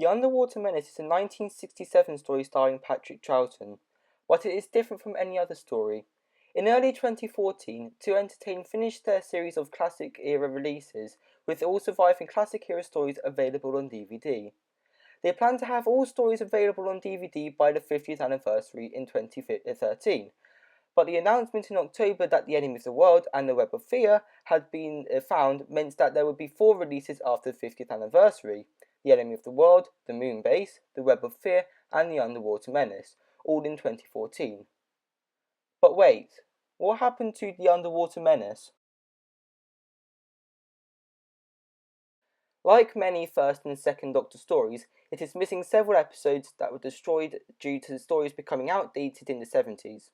The Underwater Menace is a 1967 story starring Patrick Troughton, but it is different from any other story. In early 2014, 2 Entertain finished their series of classic era releases, with all surviving classic era stories available on DVD. They plan to have all stories available on DVD by the 50th anniversary in 2013, but the announcement in October that The Enemy of the World and The Web of Fear had been found meant that there would be 4 releases after the 50th anniversary: The Enemy of the World, The Moon Base, The Web of Fear, and The Underwater Menace, all in 2014. But wait, what happened to The Underwater Menace? Like many first and second Doctor stories, it is missing several episodes that were destroyed due to the stories becoming outdated in the 70s.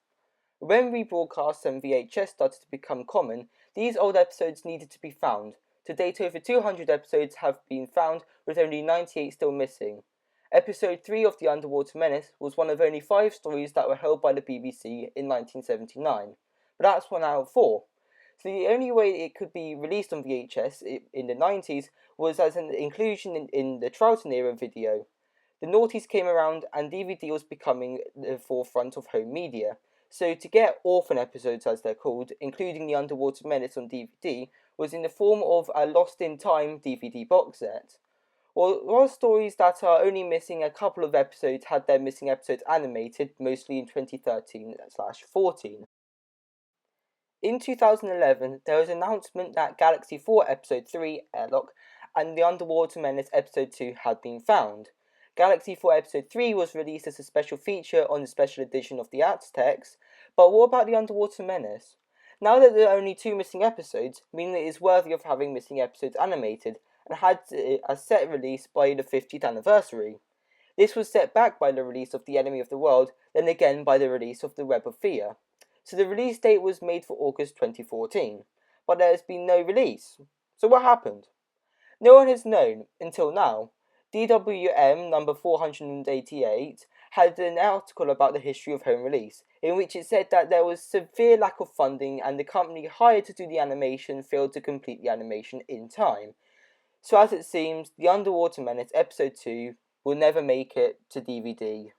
When rebroadcasts and VHS started to become common, these old episodes needed to be found. To date, over 200 episodes have been found, with only 98 still missing. Episode 3 of The Underwater Menace was one of only 5 stories that were held by the BBC in 1979, but that's one out of 4. So the only way it could be released on VHS in the 90s was as an inclusion in the Troughton era video. The noughties came around and DVD was becoming the forefront of home media. So to get orphan episodes, as they're called, including The Underwater Menace on DVD, was in the form of a Lost in Time DVD box set. While stories that are only missing a couple of episodes had their missing episodes animated, mostly in 2013/14. In 2011, there was an announcement that Galaxy 4 Episode 3, Airlock, and The Underwater Menace Episode 2 had been found. Galaxy 4 Episode 3 was released as a special feature on the special edition of the Aztecs, but what about The Underwater Menace? Now that there are only 2 missing episodes, meaning it is worthy of having missing episodes animated, and had a set release by the 50th anniversary. This was set back by the release of The Enemy of the World, then again by the release of The Web of Fear. So the release date was made for August 2014, but there has been no release. So what happened? No one has known until now. DWM number 488 had an article about the history of home release, in which it said that there was severe lack of funding and the company hired to do the animation failed to complete the animation in time. So as it seems, The Underwater Menace Episode 2 will never make it to DVD.